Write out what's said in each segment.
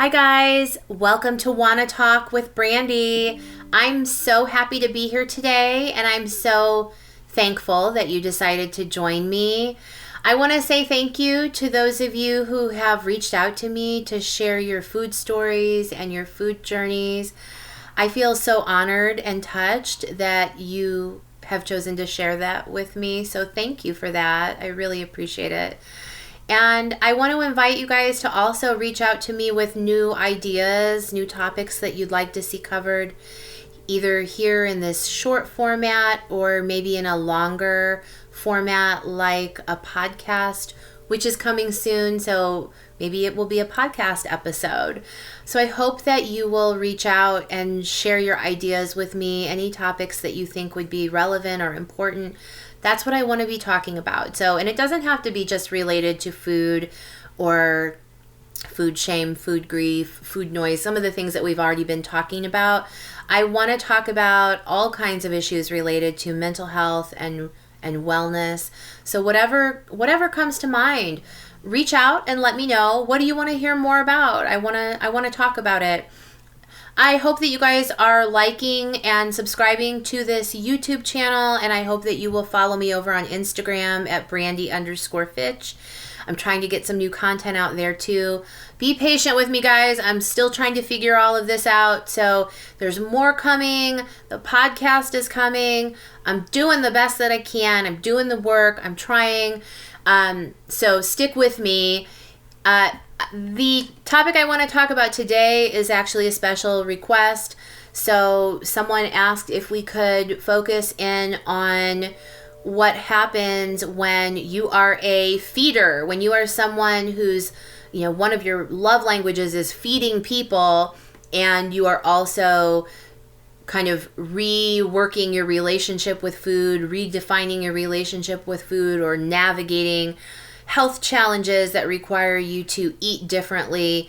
Hi guys, welcome to Wanna Talk with Brandy. I'm so happy to be here today and I'm so thankful that you decided to join me. I want to say thank you to those of you who have reached out to me to share your food stories and your food journeys. I feel so honored and touched that you have chosen to share that with me. So thank you for that. I really appreciate it. And I want to invite you guys to also reach out to me with new ideas, new topics that you'd like to see covered, either here in this short format or maybe in a longer format like a podcast, which is coming soon. So maybe it will be a podcast episode. So I hope that you will reach out and share your ideas with me, any topics that you think would be relevant or important. That's what I want to be talking about. So, and it doesn't have to be just related to food or food shame, food grief, food noise, some of the things that we've already been talking about. I want to talk about all kinds of issues related to mental health and wellness. So whatever comes to mind, reach out and let me know. What do you want to hear more about? I want to talk about it. I hope that you guys are liking and subscribing to this YouTube channel, and I hope that you will follow me over on Instagram at Brandy_Fitch. I'm trying to get some new content out there too. Be patient with me, guys. I'm still trying to figure all of this out. So there's more coming. The podcast is coming. I'm doing the best that I can. I'm doing the work. I'm trying. So stick with me. The topic I want to talk about today is actually a special request. So someone asked if we could focus in on what happens when you are a feeder, when you are someone who's, one of your love languages is feeding people, and you are also kind of reworking your relationship with food, redefining your relationship with food, or navigating health challenges that require you to eat differently,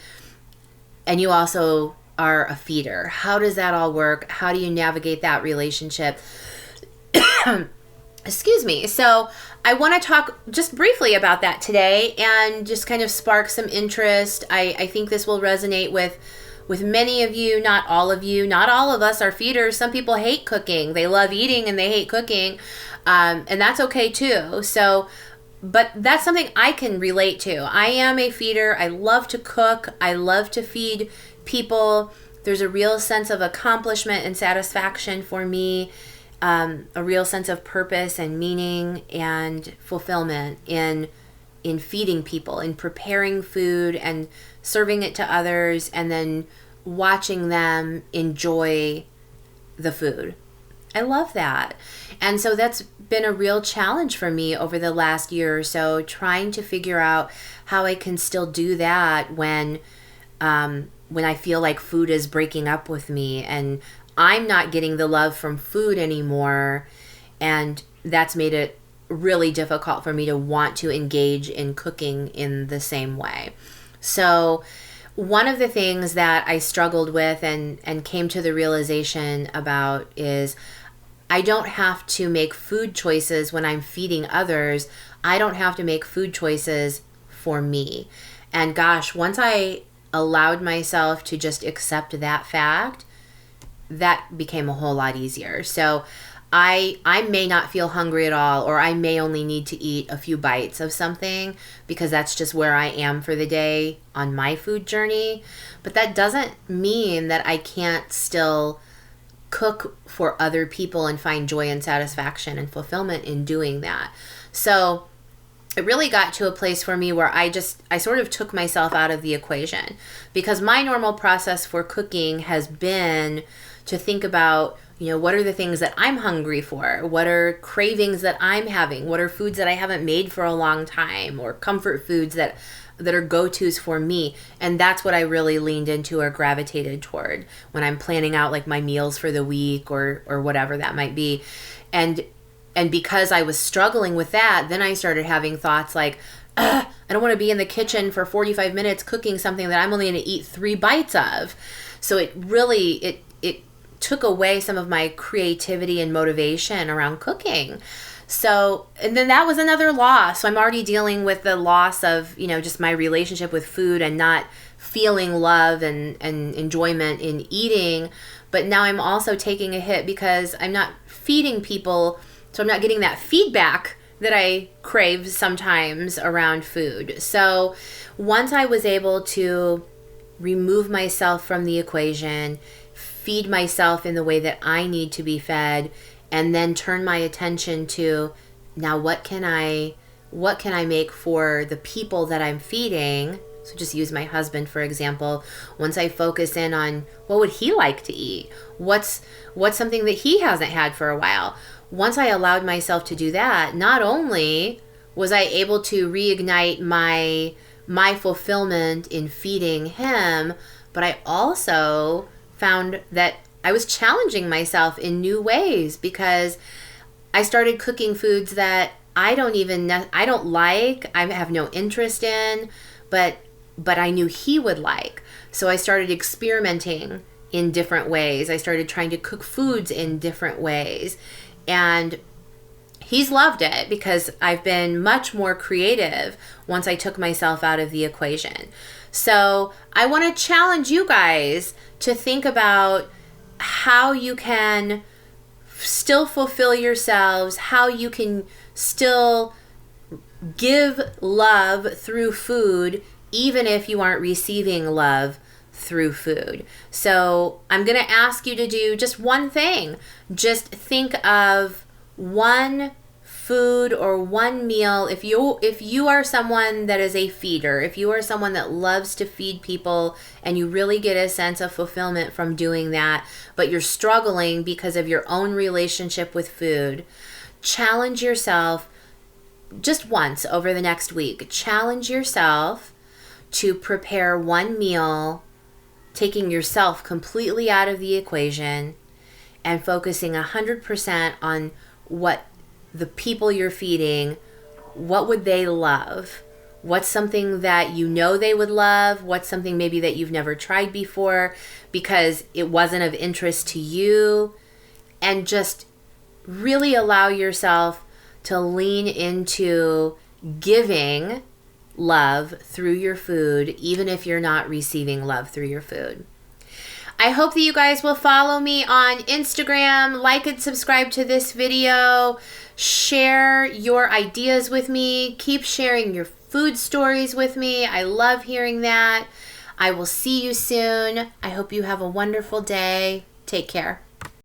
and you also are a feeder. How does that all work? How do you navigate that relationship? Excuse me. So I want to talk just briefly about that today and just kind of spark some interest. I think this will resonate with many of you, not all of you. Not all of us are feeders. Some people hate cooking. They love eating and they hate cooking, and that's okay too. But that's something I can relate to. I am a feeder. I love to cook. I love to feed people. There's a real sense of accomplishment and satisfaction for me, a real sense of purpose and meaning and fulfillment in feeding people, in preparing food and serving it to others, and then watching them enjoy the food. I love that. And so that's been a real challenge for me over the last year or so, trying to figure out how I can still do that when I feel like food is breaking up with me and I'm not getting the love from food anymore. And that's made it really difficult for me to want to engage in cooking in the same way. So one of the things that I struggled with and came to the realization about is I don't have to make food choices when I'm feeding others. I don't have to make food choices for me. And gosh, once I allowed myself to just accept that fact, that became a whole lot easier. So I may not feel hungry at all, or I may only need to eat a few bites of something because that's just where I am for the day on my food journey. But that doesn't mean that I can't still cook for other people and find joy and satisfaction and fulfillment in doing that. So it really got to a place for me where I sort of took myself out of the equation, because my normal process for cooking has been to think about, what are the things that I'm hungry for? What are cravings that I'm having? What are foods that I haven't made for a long time, or comfort foods that are go-tos for me? And that's what I really leaned into or gravitated toward when I'm planning out like my meals for the week or whatever that might be. And because I was struggling with that, then I started having thoughts like, I don't want to be in the kitchen for 45 minutes cooking something that I'm only going to eat 3 bites of. So it really took away some of my creativity and motivation around cooking. So, and then that was another loss. So I'm already dealing with the loss of, just my relationship with food and not feeling love and enjoyment in eating, but now I'm also taking a hit because I'm not feeding people, so I'm not getting that feedback that I crave sometimes around food. So once I was able to remove myself from the equation, feed myself in the way that I need to be fed, and then turn my attention to, now what can I make for the people that I'm feeding? So just use my husband, for example. Once I focus in on what would he like to eat? What's something that he hasn't had for a while? Once I allowed myself to do that, not only was I able to reignite my fulfillment in feeding him, but I also found that I was challenging myself in new ways, because I started cooking foods that I don't like, I have no interest in, but I knew he would like. So I started experimenting in different ways. I started trying to cook foods in different ways. And he's loved it because I've been much more creative once I took myself out of the equation. So I want to challenge you guys to think about how you can still fulfill yourselves, how you can still give love through food, even if you aren't receiving love through food. So I'm going to ask you to do just one thing. Just think of one food or one meal. If you are someone that is a feeder, if you are someone that loves to feed people and you really get a sense of fulfillment from doing that, but you're struggling because of your own relationship with food, challenge yourself just once over the next week. Challenge yourself to prepare one meal, taking yourself completely out of the equation and focusing 100% on what the people you're feeding, what would they love? What's something that you know they would love? What's something maybe that you've never tried before because it wasn't of interest to you? And just really allow yourself to lean into giving love through your food, even if you're not receiving love through your food. I hope that you guys will follow me on Instagram, like and subscribe to this video, share your ideas with me, keep sharing your food stories with me. I love hearing that. I will see you soon. I hope you have a wonderful day. Take care.